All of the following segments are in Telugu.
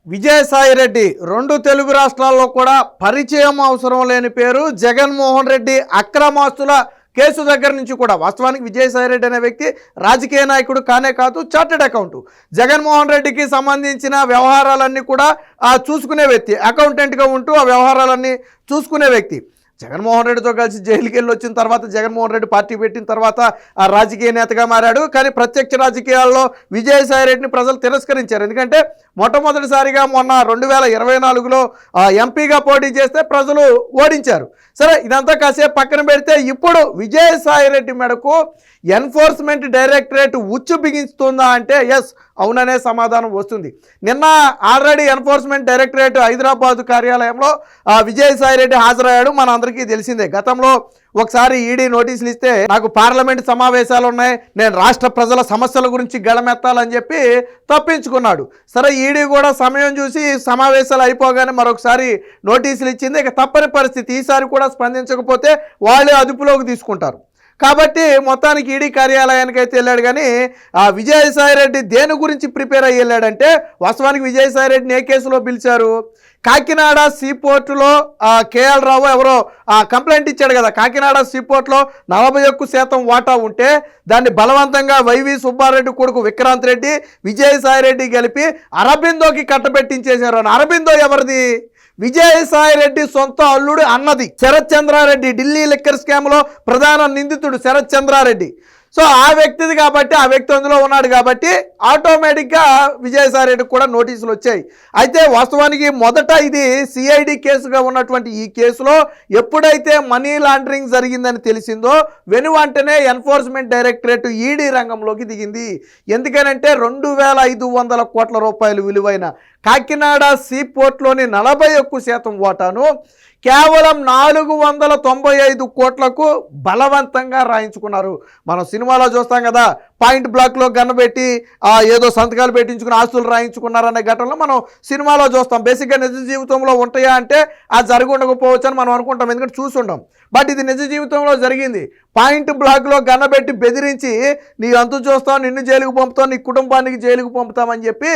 విజయసాయిరెడ్డి రెండు తెలుగు రాష్ట్రాల్లో కూడా పరిచయం అవసరం లేని పేరు. జగన్మోహన్ రెడ్డి అక్రమాస్తుల కేసు దగ్గర నుంచి కూడా వాస్తవానికి విజయసాయిరెడ్డి అనే వ్యక్తి రాజకీయ నాయకుడు కానే కాదు, చార్టెడ్ అకౌంట్. జగన్మోహన్ రెడ్డికి సంబంధించిన వ్యవహారాలన్నీ కూడా చూసుకునే వ్యక్తి, అకౌంటెంట్గా ఉంటూ ఆ వ్యవహారాలన్నీ చూసుకునే వ్యక్తి. జగన్మోహన్ రెడ్డితో కలిసి జైలుకి వెళ్ళి వచ్చిన తర్వాత, జగన్మోహన్ రెడ్డి పార్టీ పెట్టిన తర్వాత ఆ రాజకీయ నేతగా మారాడు. కానీ ప్రత్యక్ష రాజకీయాల్లో విజయసాయిరెడ్డిని ప్రజలు తిరస్కరించారు. ఎందుకంటే మొట్టమొదటిసారిగా మొన్న 2024లో ఎంపీగా పోటీ చేస్తే ప్రజలు ఓడించారు. సరే, ఇదంతా కాసేపు పక్కన పెడితే ఇప్పుడు విజయసాయిరెడ్డి మెడకు ఎన్ఫోర్స్మెంట్ డైరెక్టరేట్ ఉచ్చు బిగిస్తుందా అంటే ఎస్, అవుననే సమాధానం వస్తుంది. నిన్న ఆల్రెడీ ఎన్ఫోర్స్మెంట్ డైరెక్టరేట్ హైదరాబాద్ కార్యాలయంలో విజయసాయిరెడ్డి హాజరయ్యాడు. మన అందరికీ తెలిసిందే. గతంలో ఒకసారి ఈడీ నోటీసులు ఇస్తే నాకు పార్లమెంట్ సమావేశాలు ఉన్నాయి, నేను రాష్ట్ర ప్రజల సమస్యల గురించి గళమెత్తాలని చెప్పి తప్పించుకున్నాడు. సరే, ఈడీ కూడా సమయం చూసి సమావేశాలు అయిపోగానే మరొకసారి నోటీసులు ఇచ్చింది. ఇక తప్పని పరిస్థితి, ఈసారి కూడా స్పందించకపోతే వాళ్ళే అదుపులోకి తీసుకుంటారు. కాబట్టి మొత్తానికి ఈడీ కార్యాలయానికి అయితే వెళ్ళాడు. కానీ విజయసాయిరెడ్డి దేని గురించి ప్రిపేర్ అయ్యి వెళ్ళాడంటే, వాస్తవానికి విజయసాయిరెడ్డిని ఏ కేసులో పిలిచారు? కాకినాడ సీపోర్టులో కేఎల్ రావు ఎవరో కంప్లైంట్ ఇచ్చాడు కదా. కాకినాడ సీపోర్ట్లో 41% వాటా ఉంటే దాన్ని బలవంతంగా వైవి సుబ్బారెడ్డి కొడుకు విక్రాంత్ రెడ్డి, విజయసాయిరెడ్డి కలిపి అరబిందోకి కట్టబెట్టించేశారు. అరబిందో ఎవరిది? విజయసాయిరెడ్డి సొంత అల్లుడు అన్నది. శరత్ చంద్రారెడ్డి, ఢిల్లీ లిక్కర్ స్కామ్లో ప్రధాన నిందితుడు శరత్ చంద్రారెడ్డి. సో ఆ వ్యక్తిది కాబట్టి, ఆ వ్యక్తి అందులో ఉన్నాడు కాబట్టి ఆటోమేటిక్గా విజయసాయిరెడ్డికి కూడా నోటీసులు వచ్చాయి. అయితే వాస్తవానికి మొదట ఇది సిఐడి కేసుగా ఉన్నటువంటి ఈ కేసులో ఎప్పుడైతే మనీ లాండరింగ్ జరిగిందని తెలిసిందో వెనువెంటనే ఎన్ఫోర్స్మెంట్ డైరెక్టరేట్ ఈడీ రంగంలోకి దిగింది. ఎందుకనంటే 2500 కోట్ల రూపాయలు విలువైన కాకినాడ సీపోర్ట్లోని 41% వాటాను కేవలం 495 కోట్లకు బలవంతంగా రాయించుకున్నారు. మనం సినిమాలో చూస్తాం కదా, పాయింట్ బ్లాక్లో గన్నబెట్టి ఏదో సంతకాలు పెట్టించుకుని ఆస్తులు రాయించుకున్నారనే ఘటనలో మనం సినిమాలో చూస్తాం. బేసిక్గా నిజ జీవితంలో ఉంటాయా అంటే అది జరిగి ఉండకపోవచ్చు అని మనం అనుకుంటాం, ఎందుకంటే చూసి ఉంటాం. బట్ ఇది నిజ జీవితంలో జరిగింది. పాయింట్ బ్లాక్లో గన్నబెట్టి బెదిరించి నీ అంతు చూస్తాం, నిన్ను జైలుకు పంపుతాం, నీ కుటుంబానికి జైలుకు పంపుతామని చెప్పి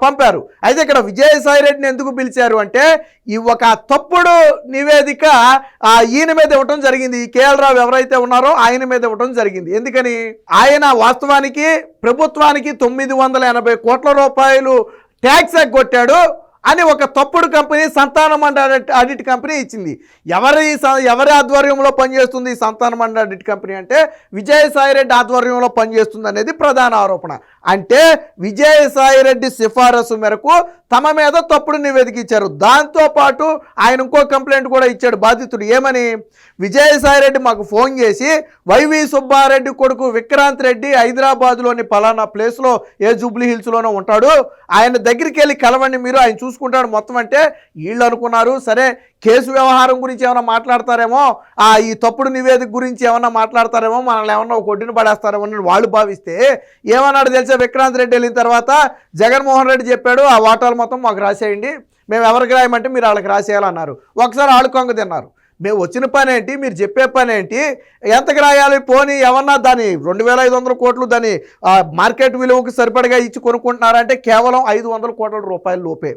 పంపారు. అయితే ఇక్కడ విజయసాయిరెడ్డిని ఎందుకు పిలిచారు అంటే, ఈ ఒక తప్పుడు నివేదిక ఈయన మీద ఇవ్వటం జరిగింది. ఈ కేఎల్ రావు ఎవరైతే ఉన్నారో ఆయన మీద ఇవ్వటం జరిగింది. ఎందుకని? ఆయన వాస్తవానికి ప్రభుత్వానికి 980 కోట్ల రూపాయలు ట్యాక్స్ ఎగ్గొట్టాడు అని ఒక తప్పుడు కంపెనీ సంతానం అండ్ ఆడిట్ కంపెనీ ఇచ్చింది. ఎవరి ఆధ్వర్యంలో పనిచేస్తుంది సంతానం అండ్ ఆడిట్ కంపెనీ అంటే విజయసాయిరెడ్డి ఆధ్వర్యంలో పనిచేస్తుంది అనేది ప్రధాన ఆరోపణ. అంటే విజయసాయిరెడ్డి సిఫారసు మేరకు తమ మీద తప్పుడు నివేదిక ఇచ్చారు. దాంతోపాటు ఆయన ఇంకో కంప్లైంట్ కూడా ఇచ్చాడు బాధితుడు. ఏమని? విజయసాయిరెడ్డి మాకు ఫోన్ చేసి వైవి సుబ్బారెడ్డి కొడుకు విక్రాంత్ రెడ్డి హైదరాబాద్లోని పలానా ప్లేస్లో జూబ్లీ హిల్స్లోనే ఉంటాడు, ఆయన దగ్గరికి వెళ్ళి కలవండి, మీరు ఆయన చూసుకుంటాడు మొత్తం. అంటే వీళ్ళు అనుకున్నారు సరే కేసు వ్యవహారం గురించి ఏమైనా మాట్లాడతారేమో, ఈ తప్పుడు నివేదిక గురించి ఏమన్నా మాట్లాడతారేమో, మనల్ని ఏమన్నా ఒక కొట్టిన పడేస్తారేమో అని వాళ్ళు భావిస్తే ఏమన్నాడు తెలుసా? విక్రాంత్ రెడ్డి వెళ్ళిన తర్వాత జగన్మోహన్ రెడ్డి చెప్పాడు ఆ వాటాలు మొత్తం మాకు రాసేయండి, మేము ఎవరికి రాయమంటే మీరు వాళ్ళకి రాసేయాలన్నారు. ఒకసారి ఆళ్ళు కొంగ తిన్నారు. మేము వచ్చిన పని ఏంటి, మీరు చెప్పే పని ఏంటి, ఎంతకు రాయాలి, పోనీ ఏమన్నా దాని 2500 కోట్లు దాని మార్కెట్ విలువకు సరిపడగా ఇచ్చి కొనుక్కుంటున్నారంటే కేవలం 500 కోట్ల రూపాయల లోపే.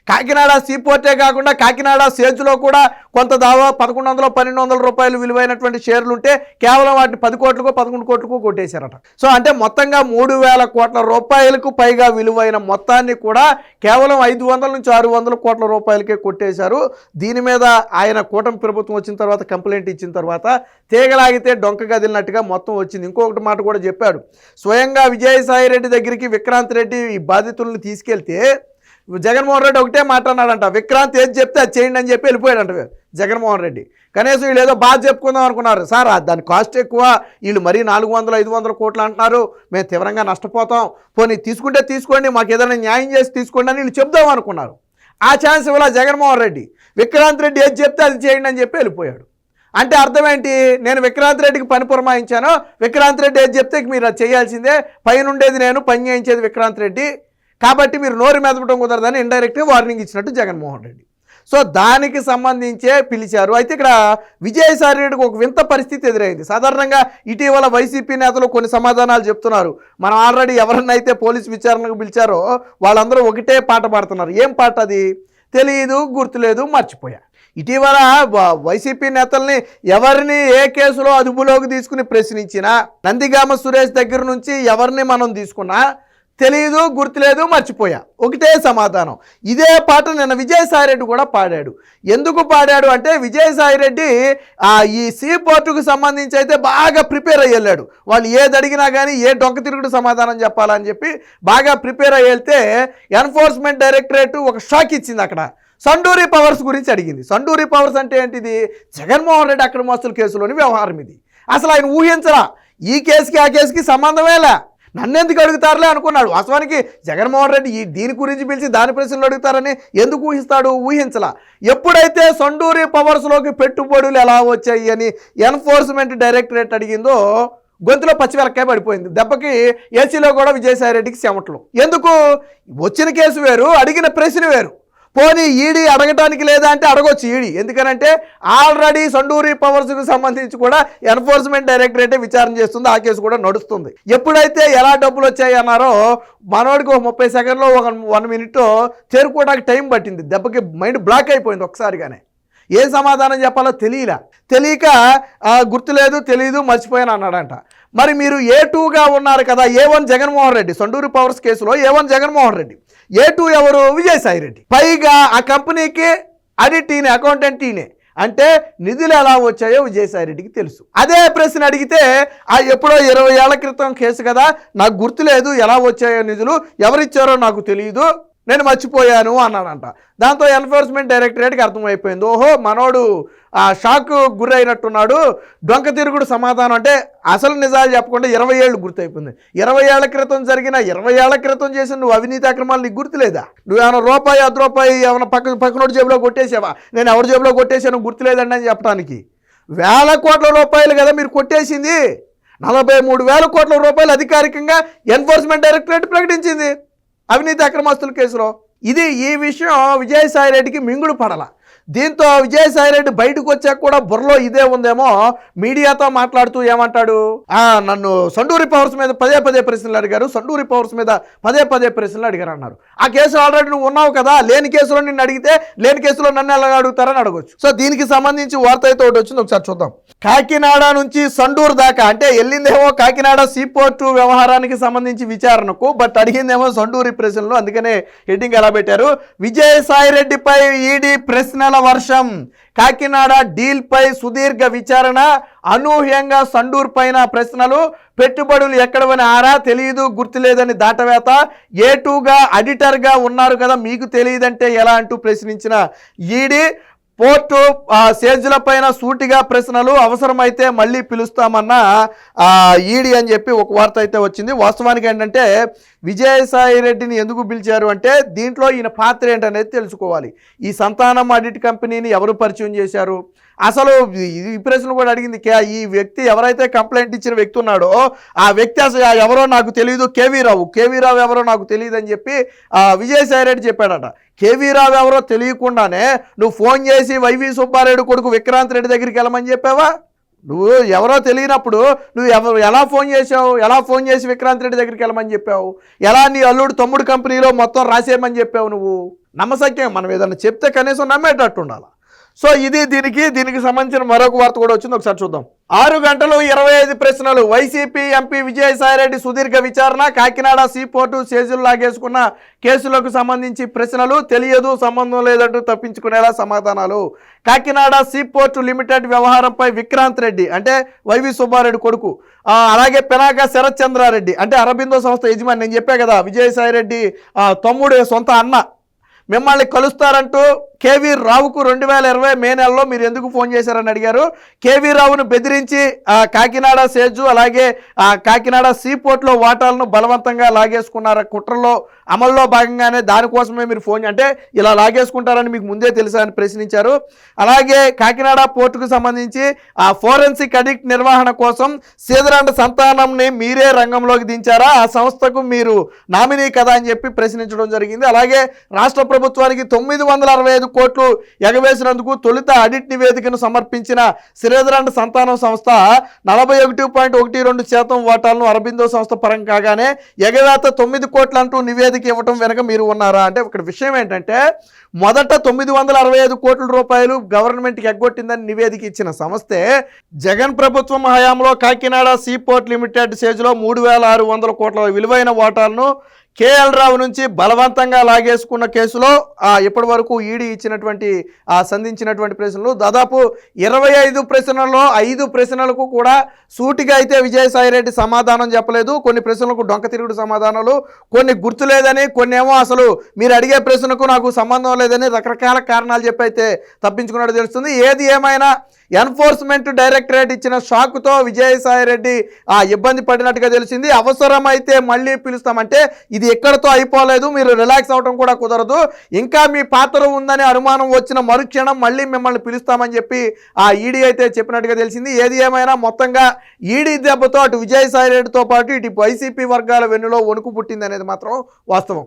కాకినాడ సీపోర్టే కాకుండా కాకినాడ సేజ్లో కూడా కొంత దావా 1100-1200 రూపాయలు విలువైనటువంటి షేర్లు ఉంటే కేవలం వాటిని 10 కోట్లకో 11 కోట్లకో కొట్టేశారట. సో అంటే మొత్తంగా 3000 కోట్ల రూపాయలకు పైగా విలువైన మొత్తాన్ని కూడా కేవలం 500 నుంచి 600 కోట్ల రూపాయలకే కొట్టేశారు. దీని మీద ఆయన కూటమి ప్రభుత్వం వచ్చిన తర్వాత కంప్లైంట్ ఇచ్చిన తర్వాత తీగలాగితే డొంక గదిలినట్టుగా మొత్తం వచ్చింది. ఇంకొకటి మాట కూడా చెప్పాడు. స్వయంగా విజయసాయిరెడ్డి దగ్గరికి విక్రాంత్ రెడ్డి ఈ బాధితులను తీసుకెళ్తే జగన్మోహన్ రెడ్డి ఒకటే మాట్లాడాడంట, విక్రాంత్ ఏది చెప్తే అది చేయండి అని చెప్పి వెళ్ళిపోయాడంట జగన్మోహన్ రెడ్డి. కనీసం వీళ్ళు ఏదో బాగా చెప్పుకుందాం అనుకున్నారు. సార్ దాని కాస్ట్ ఎక్కువ, వీళ్ళు మరీ 400-500 కోట్లు అంటున్నారు, మేము తీవ్రంగా నష్టపోతాం, పోనీ తీసుకుంటే తీసుకోండి, మాకు ఏదైనా న్యాయం చేసి తీసుకోండి అని వీళ్ళు చెప్దాం అనుకున్నారు. ఆ ఛాన్స్ ఇవ్వాల జగన్మోహన్ రెడ్డి. విక్రాంత్ రెడ్డి ఏది చెప్తే అది చేయండి అని చెప్పి వెళ్ళిపోయాడు. అంటే అర్థం ఏంటి? నేను విక్రాంత్ రెడ్డికి పని పురమాయించాను, విక్రాంత్ రెడ్డి ఏది చెప్తే మీరు అది చేయాల్సిందే, పైన ఉండేది నేను, పని చేయించేది విక్రాంత్ రెడ్డి, కాబట్టి మీరు నోరు మెదపడం కుదరదని ఇండైరెక్ట్గా వార్నింగ్ ఇచ్చినట్టు జగన్మోహన్ రెడ్డి. సో దానికి సంబంధించే పిలిచారు. అయితే ఇక్కడ విజయసాయి రెడ్డికి ఒక వింత పరిస్థితి ఎదురైంది. సాధారణంగా ఇటీవల వైసీపీ నేతలు కొన్ని సమాధానాలు చెప్తున్నారు. మనం ఆల్రెడీ ఎవరినైతే పోలీస్ విచారణకు పిలిచారో వాళ్ళందరూ ఒకటే పాట పాడుతున్నారు. ఏం పాట అది? తెలియదు, గుర్తులేదు, మర్చిపోయా. ఇటీవల వైసీపీ నేతల్ని ఎవరిని ఏ కేసులో అదుపులోకి తీసుకుని ప్రశ్నించినా, నందిగామ సురేష్ దగ్గర నుంచి ఎవరిని మనం తీసుకున్నా తెలియదు, గుర్తులేదు, మర్చిపోయా, ఒకటే సమాధానం. ఇదే పాట నిన్న విజయసాయిరెడ్డి కూడా పాడాడు. ఎందుకు పాడాడు అంటే విజయసాయిరెడ్డి ఈ సీ పోర్టుకు సంబంధించి అయితే బాగా ప్రిపేర్ అయ్యి వెళ్ళాడు. వాళ్ళు ఏది అడిగినా కానీ ఏ డొంక తిరుగుడు సమాధానం చెప్పాలని చెప్పి బాగా ప్రిపేర్ అయ్యి వెళ్తే ఎన్ఫోర్స్మెంట్ డైరెక్టరేట్ ఒక షాక్ ఇచ్చింది. అక్కడ సండూరి పవర్స్ గురించి అడిగింది. సండూరి పవర్స్ అంటే ఏంటిది? జగన్మోహన్ రెడ్డి అక్రమాస్తుల కేసులోని వ్యవహారం ఇది. అసలు ఆయన ఊహించరా, ఈ కేసుకి ఆ కేసుకి సంబంధమేలా, నన్నెందుకు అడుగుతారులే అనుకున్నాడు. వాస్తవానికి జగన్మోహన్ రెడ్డి దీని గురించి పిలిచి దాని ప్రశ్నలు అడుగుతారని ఎందుకు ఊహిస్తాడు? ఊహించలా. ఎప్పుడైతే సండూరి పవర్స్లోకి పెట్టుబడులు ఎలా వచ్చాయి అని ఎన్ఫోర్స్మెంట్ డైరెక్టరేట్ అడిగిందో గొంతులో పచ్చిమిరపకాయ పడిపోయింది. దెబ్బకి ఏసీలో కూడా విజయసాయి రెడ్డికి చెమటలు. ఎందుకు? వచ్చిన కేసు వేరు, అడిగిన ప్రశ్న వేరు. పోనీ ఈడీ అడగటానికి లేదా అంటే అడగొచ్చు ఈడీ. ఎందుకనంటే ఆల్రెడీ సండూరి పవర్స్కు సంబంధించి కూడా ఎన్ఫోర్స్మెంట్ డైరెక్టరేటే విచారణ చేస్తుంది. ఆ కేసు కూడా నడుస్తుంది. ఎప్పుడైతే ఎలా డబ్బులు వచ్చాయి అన్నారో మనోడికి 30 సెకండ్లో 1 మినిట్ చేరుకోవడానికి టైం పట్టింది. దెబ్బకి మైండ్ బ్లాక్ అయిపోయింది ఒక్కసారిగానే. ఏం సమాధానం చెప్పాలో తెలియక గుర్తులేదు, తెలీదు, మర్చిపోయాను అన్నాడంట. మరి మీరు ఏ2గా ఉన్నారు కదా, A1 జగన్మోహన్ రెడ్డి, సండూరి పవర్స్ కేసులో A1 జగన్మోహన్ రెడ్డి, A2 ఎవరు? విజయసాయి రెడ్డి. పైగా ఆ కంపెనీకి ఆడిట్ ఈయనే, అకౌంటెంట్ ఈయనే. అంటే నిధులు ఎలా వచ్చాయో విజయసాయి రెడ్డికి తెలుసు. అదే ప్రశ్న అడిగితే ఎప్పుడో 20 ఏళ్ల క్రితం కేసు కదా, నాకు గుర్తులేదు, ఎలా వచ్చాయో నిధులు, ఎవరిచ్చారో నాకు తెలియదు, నేను మర్చిపోయాను అన్నాడంట. దాంతో ఎన్ఫోర్స్మెంట్ డైరెక్టరేట్కి అర్థమైపోయింది, ఓహో మనోడు షాక్ గురైనట్టున్నాడు, డొంక తిరుగుడు సమాధానం. అంటే అసలు నిజాలు చెప్పకుండా 20 ఏళ్ళు గుర్తయిపోయింది. 20 ఏళ్ల క్రితం జరిగిన 20 ఏళ్ల క్రితం చేసిన నువ్వు అవినీతి అక్రమాలు నీకు గుర్తులేదా? నువ్వు ఏమైనా రూపాయి 10 రూపాయి ఏమైనా పక్కనోటి జేబులో కొట్టేసావా? నేను ఎవరి జేబులో కొట్టేసాను గుర్తులేదండి అని చెప్పడానికి. 1000 కోట్ల రూపాయలు కదా మీరు కొట్టేసింది. 43,000 కోట్ల రూపాయలు అధికారికంగా ఎన్ఫోర్స్మెంట్ డైరెక్టరేట్ ప్రకటించింది అవినీతి అక్రమాస్తుల కేసులో. ఈ విషయం విజయసాయి రెడ్డికి మింగుడు పడల. దీంతో విజయసాయి రెడ్డి బయటకు వచ్చాక కూడా బుర్రలో ఇదే ఉందేమో, మీడియాతో మాట్లాడుతూ ఏమంటాడు, నన్ను సండూరి పవర్స్ మీద పదే ప్రశ్నలు అడిగారు, సండూరి పవర్స్ మీద పదే ప్రశ్నలు అడిగారు అన్నారు. ఆ కేసు ఆల్రెడీ నువ్వు ఉన్నావు కదా, లేని కేసులో నిన్ను అడిగితే లేని కేసులో నన్ను ఎలా అడుగుతారని అడగొచ్చు. సో దీనికి సంబంధించి వార్త అయితే ఒకటి వచ్చింది, ఒకసారి చూద్దాం. కాకినాడ నుంచి సండూరు దాకా, అంటే వెళ్ళిందేమో కాకినాడ సీపోర్టు వ్యవహారానికి సంబంధించి విచారణకు, బట్ అడిగిందేమో సండూరి ప్రశ్నలు. అందుకనే హెడ్డింగ్ ఎలా పెట్టారు, విజయసాయి రెడ్డిపై ఈడీ ప్రశ్నల వర్షం, కాకినాడ డీల్ పై సుదీర్ఘ విచారణ, అనూహ్యంగా సండూర్ పైన ప్రశ్నలు, పెట్టుబడులు ఎక్కడవని ఆరా, తెలియదు, గుర్తులేదని దాటవేత, A2గా అడిటర్గా ఉన్నారు కదా మీకు తెలియదంటే ఎలా అంటూ ప్రశ్నించిన ఈడీ, పోర్టు సేజ్ల పైన సూటిగా ప్రశ్నలు, అవసరమైతే మళ్ళీ పిలుస్తామన్న ఈడీ అని చెప్పి ఒక వార్త అయితే వచ్చింది. వాస్తవానికి ఏంటంటే విజయసాయి రెడ్డిని ఎందుకు పిలిచారు అంటే దీంట్లో ఈయన పాత్ర ఏంటనేది తెలుసుకోవాలి. ఈ సంతానం ఆడిట్ కంపెనీని ఎవరు పరిచయం చేశారు, అసలు ఈ ప్రశ్నలు కూడా అడిగింది. ఈ వ్యక్తి ఎవరైతే కంప్లైంట్ ఇచ్చిన వ్యక్తి ఉన్నాడో ఆ వ్యక్తి అసలు ఎవరో నాకు తెలియదు, కేవీ రావు ఎవరో నాకు తెలియదు అని చెప్పి విజయసాయి రెడ్డి చెప్పాడట. కేవీ రావు ఎవరో తెలియకుండానే నువ్వు ఫోన్ చేసి వైవి సుబ్బారెడ్డి కొడుకు విక్రాంత్ రెడ్డి దగ్గరికి వెళ్ళమని చెప్పావా? నువ్వు ఎవరో తెలియనప్పుడు నువ్వు ఎలా ఫోన్ చేసి విక్రాంత్ రెడ్డి దగ్గరికి వెళ్ళమని చెప్పావు? ఎలా నీ అల్లుడు తమ్ముడు కంపెనీలో మొత్తం రాసేయమని చెప్పావు? నువ్వు నమ్మసక్యం, మనం ఏదన్నా చెప్తే కనీసం నమ్మేటట్టు ఉండాలి. సో దీనికి సంబంధించిన మరొక వార్త కూడా వచ్చింది, ఒకసారి చూద్దాం. 6 గంటలు 25 ప్రశ్నలు, వైసీపీ ఎంపీ విజయసాయిరెడ్డి సుదీర్ఘ విచారణ, కాకినాడ సీపోర్టు సేజులు లాగేసుకున్న కేసులకు సంబంధించి ప్రశ్నలు, తెలియదు, సంబంధం లేదంటూ తప్పించుకునేలా సమాధానాలు, కాకినాడ సీపోర్టు లిమిటెడ్ వ్యవహారంపై విక్రాంత్ రెడ్డి అంటే వైవి సుబ్బారెడ్డి కొడుకు, అలాగే పెనాక శరత్ చంద్రారెడ్డి అంటే అరబిందో సంస్థ యజమాని, నేను చెప్పా కదా విజయసాయిరెడ్డి తమ్ముడు సొంత అన్న, మిమ్మల్ని కలుస్తారంటూ కేవీ రావుకు 2020 మే నెలలో మీరు ఎందుకు ఫోన్ చేశారని అడిగారు. కేవీ రావును బెదిరించి కాకినాడ సేజు అలాగే కాకినాడ సీపోర్ట్లో వాటాలను బలవంతంగా లాగేసుకున్నారు. కుట్రలో అమల్లో భాగంగానే దానికోసమే మీరు ఫోన్ అంటే ఇలా లాగేసుకుంటారని మీకు ముందే తెలుసా అని ప్రశ్నించారు. అలాగే కాకినాడ పోర్టుకు సంబంధించి ఫోరెన్సిక్ ఆడిట్ నిర్వహణ కోసం సీదరాండ సంతానంని మీరే రంగంలోకి దించారా, ఆ సంస్థకు మీరు నామినీ కదా అని చెప్పి ప్రశ్నించడం జరిగింది. అలాగే రాష్ట్ర ప్రభుత్వానికి 965 కోట్లు ఎగవేసినందుకు తొలుత ఆడిట్ నివేదికను సమర్పించిన శ్రీధరన్ సంతానం సంస్థ 41.12% వాటాలను అరబిందో సంస్థ పరం కాగానే ఎగవేత 9 కోట్లు అంటూ నివేదిక ఇవ్వటం వెనక మీరు ఉన్నారా అంటే ఇక్కడ విషయం ఏంటంటే మొదట 965 కోట్ల రూపాయలు గవర్నమెంట్కి ఎగ్గొట్టిందని నివేదిక ఇచ్చిన సంస్థే జగన్ ప్రభుత్వం హయాంలో కాకినాడ సీపోర్ట్ లిమిటెడ్ సేజ్లో 3,600 కోట్ల విలువైన వాటాలను కేఎల్ రావు నుంచి బలవంతంగా లాగేసుకున్న కేసులో ఇప్పటి వరకు ఈడీ ఇచ్చినటువంటి సంధించినటువంటి ప్రశ్నలు దాదాపు 25 ప్రశ్నల్లో 5 ప్రశ్నలకు కూడా సూటిగా అయితే విజయసాయిరెడ్డి సమాధానం చెప్పలేదు. కొన్ని ప్రశ్నలకు డొంక తిరుగుడు సమాధానాలు, కొన్ని గుర్తులేదని, కొన్ని ఏమో అసలు మీరు అడిగే ప్రశ్నకు నాకు సంబంధం లేదని రకరకాల కారణాలు చెప్పి అయితే తప్పించుకున్నట్టు తెలుస్తుంది. ఏది ఏమైనా ఎన్ఫోర్స్మెంట్ డైరెక్టరేట్ ఇచ్చిన షాక్తో విజయసాయిరెడ్డి ఇబ్బంది పడినట్టుగా తెలిసింది. అవసరమైతే మళ్ళీ పిలుస్తామంటే ఇది ఎక్కడితో అయిపోలేదు, మీరు రిలాక్స్ అవడం కూడా కుదరదు, ఇంకా మీ పాత్ర ఉందని అనుమానం వచ్చిన మరుక్షణం మళ్ళీ మిమ్మల్ని పిలుస్తామని చెప్పి ఈడీ అయితే చెప్పినట్టుగా తెలిసింది. ఏది ఏమైనా మొత్తంగా ఈడీ దెబ్బతో అటు విజయసాయిరెడ్డితో పాటు ఇటు వైసీపీ వర్గాల వెన్నులో వణుకు పుట్టింది అనేది మాత్రం వాస్తవం.